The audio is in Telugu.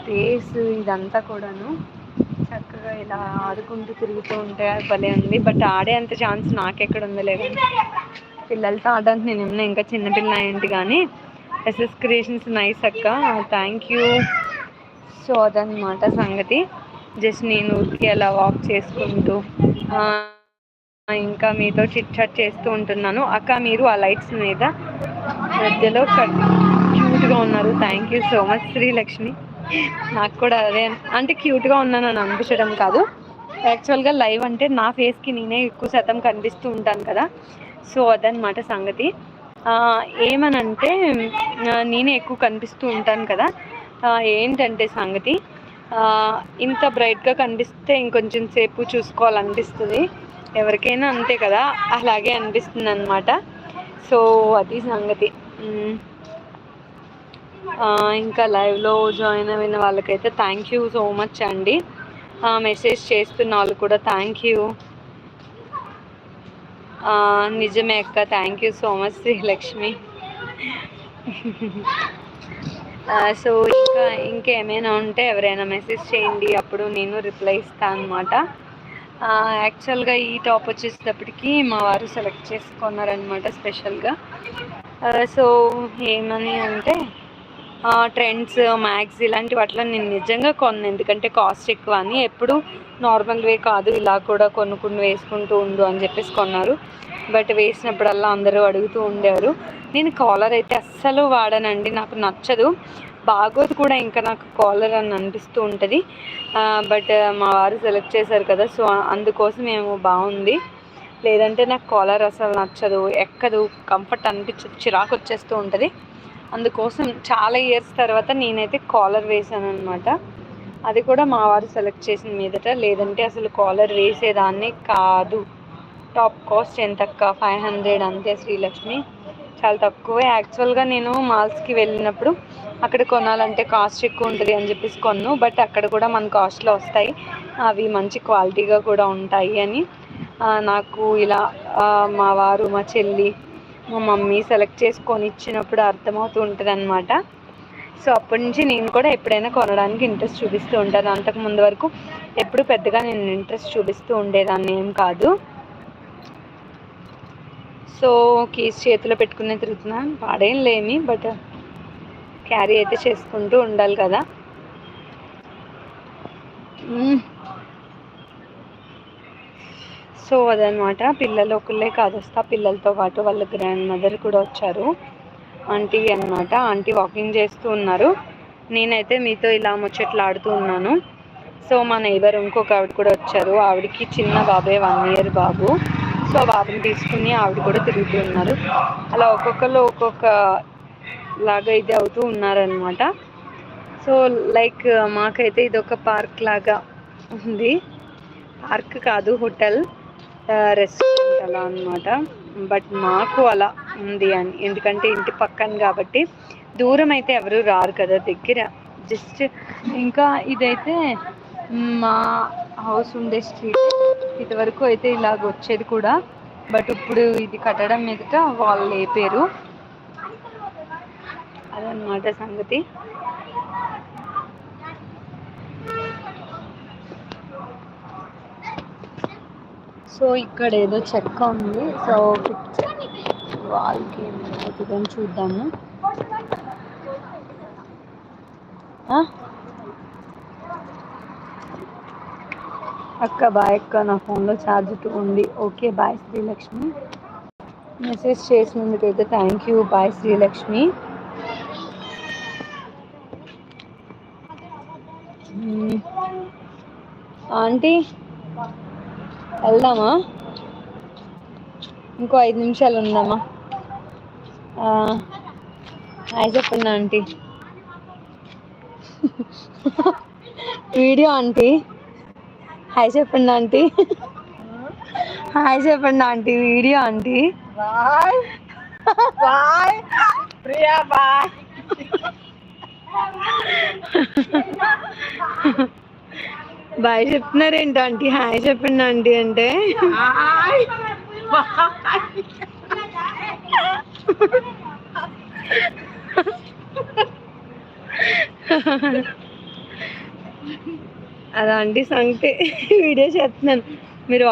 స్పేస్ ఇదంతా కూడాను చక్కగా ఇలా ఆడుకుంటూ తిరుగుతూ ఉంటే భలే ఉంది. బట్ ఆడే అంత ఛాన్స్ నాకెక్కడ ఉందో లేదు. పిల్లలతో ఆడడానికి నేను ఏమన్నా ఇంకా చిన్నపిల్ల ఏంటి కానీ ఎస్ఎస్ క్రియేషన్స్ నైస్ అక్క, థ్యాంక్ యూ. సో అదనమాట సంగతి. జస్ట్ నేను ఊరికి అలా వాక్ చేసుకుంటూ ఇంకా మీతో చిట్ చాట్ చేస్తూ ఉంటున్నాను. అక్క మీరు ఆ లైట్స్ మీద మధ్యలో క్యూట్గా ఉన్నారు. Thank you so much Srilakshmi. నాకు కూడా అదే అంటే క్యూట్గా ఉన్నాను అని అనిపించడం కాదు, యాక్చువల్గా లైవ్ అంటే నా ఫేస్కి నేనే ఎక్కువ శాతం కనిపిస్తూ ఉంటాను కదా. సో అదనమాట సంగతి. ఏమనంటే నేనే ఎక్కువ కనిపిస్తూ ఉంటాను కదా. ఏంటంటే సంగతి, ఇంత బ్రైట్గా కనిపిస్తే ఇంకొంచెం సేపు చూసుకోవాలనిపిస్తుంది, ఎవరికైనా అంతే కదా, అలాగే అనిపిస్తుంది అనమాట. సో అది సంగతి. ఇంకా లైవ్లో జాయిన్ అయిన వాళ్ళకైతే థ్యాంక్ యూ సో మచ్ అండి. మెసేజ్ చేస్తున్న వాళ్ళు కూడా థ్యాంక్ యూ. నిజమే అక్క, thank you so much Srilakshmi. So ఇంకేమైనా ఉంటే ఎవరైనా మెసేజ్ చేయండి, అప్పుడు నేను రిప్లై ఇస్తాను అనమాట. యాక్చువల్గా ఈ టాప్ వచ్చేసేటప్పటికి మా వారు సెలెక్ట్ చేసుకున్నారనమాట స్పెషల్గా. సో ఏమని అంటే ట్రెండ్స్, మ్యాగ్స్ ఇలాంటి వాటిలో నేను నిజంగా కొన్నాను, ఎందుకంటే కాస్ట్ ఎక్కువ అని. ఎప్పుడు నార్మల్ వే కాదు, ఇలా కూడా కొనుక్కుని వేసుకుంటూ ఉండు అని చెప్పేసి కొన్నారు. బట్ వేసినప్పుడల్లా అందరూ అడుగుతూ ఉండేవారు. నేను కాలర్ అయితే అస్సలు వాడనండి, నాకు నచ్చదు, బాగోదు కూడా ఇంకా నాకు కాలర్ అని అనిపిస్తూ ఉంటుంది. బట్ మా వారు సెలెక్ట్ చేశారు కదా, సో అందుకోసం ఏమో బాగుంది. లేదంటే నాకు కాలర్ అసలు నచ్చదు, ఎక్కదు, కంఫర్ట్ అనిపించదు, చిరాకు వచ్చేస్తూ ఉంటుంది. అందుకోసం చాలా ఇయర్స్ తర్వాత నేనైతే కాలర్ వేసాను అనమాట. అది కూడా మా వారు సెలెక్ట్ చేసిన మీదట, లేదంటే అసలు కాలర్ వేసేదాన్ని కాదు. Top cost ఎంతక్క? 500 అంతే శ్రీలక్ష్మి, చాలా తక్కువే. యాక్చువల్గా నేను మాల్స్కి వెళ్ళినప్పుడు అక్కడ కొనాలంటే కాస్ట్ ఎక్కువ ఉంటుంది అని చెప్పేసి కొన్నాను. బట్ అక్కడ కూడా మన కాస్ట్లో వస్తాయి, అవి మంచి క్వాలిటీగా కూడా ఉంటాయి అని నాకు ఇలా మా వారు, మా చెల్లి, మా మమ్మీ సెలెక్ట్ చేసుకొని ఇచ్చినప్పుడు అర్థమవుతూ ఉంటుంది అనమాట. సో అప్పటి నుంచి నేను కూడా ఎప్పుడైనా కొనడానికి ఇంట్రెస్ట్ చూపిస్తూ ఉంటాను. అంతకు ముందు వరకు ఎప్పుడు పెద్దగా నేను ఇంట్రెస్ట్ చూపిస్తూ ఉండేదాన్ని ఏం కాదు. సో కీస్ చేతిలో పెట్టుకునే తిరుగుతున్నాను, పాడేం లేమి, బట్ క్యారీ అయితే చేసుకుంటూ ఉండాలి కదా. సో అదనమాట. పిల్లలు ఒకళ్ళే కాదు వస్తా, పిల్లలతో పాటు వాళ్ళ గ్రాండ్ మదర్ కూడా వచ్చారు, ఆంటీ అనమాట. ఆంటీ వాకింగ్ చేస్తూ ఉన్నారు, నేనైతే మీతో ఇలా ముచ్చట్లాడుతూ ఉన్నాను. సో మా నైబర్ ఇంకొక ఆవిడ కూడా వచ్చారు, ఆవిడకి చిన్న బాబే, 1 year బాబు. సో బాబుని తీసుకుని ఆవిడ కూడా తిరుగుతూ ఉన్నారు. అలా ఒక్కొక్కరు ఒక్కొక్క లాగా ఇది అవుతూ ఉన్నారనమాట. సో లైక్ మాకైతే ఇది ఒక పార్క్ లాగా ఉంది, పార్క్ కాదు హోటల్, రెస్టారెంట్ అలా అనమాట. బట్ మాకు అలా ఉంది అని, ఎందుకంటే ఇంటి పక్కన కాబట్టి దూరం అయితే ఎవరు రారు కదా, దగ్గర జస్ట్. ఇంకా ఇదైతే మా హౌస్ ఉండే స్ట్రీట్, ఇదివరకు అయితే ఇలాగ వచ్చేది కూడా, బట్ ఇప్పుడు ఇది కట్టడం మీదట వాళ్ళు లేపారు. అదనమాట సంగతి. సో ఇక్కడ ఏదో చెక్క ఉంది, సో వాళ్ళకి ఏమవుతుందని చూద్దాము. అక్క బాయ్ అక్క, నా ఫోన్లో ఛార్జ్ 2 ఉంది. ఓకే బాయ్ శ్రీలక్ష్మి, మెసేజ్ చేసినందుకైతే thank you. Bye Sreelakshmi. Aunty వెళ్దామా? ఇంకో 5 నిమిషాలు ఉందామా? హాయ్ చెప్పండి ఆంటీ. వీడియో ఆంటీ, హాయ్ చెప్పండి ఆంటీ. హాయ్ చెప్పండి aunty, video aunty. Bye bye Priya, bye. Bye చెప్తున్నారేంటి ఆంటీ? హాయ్ చెప్పండి ఆంటీ అంటే. అదండి సంగతి వీడియో చేస్తున్నాను మీరు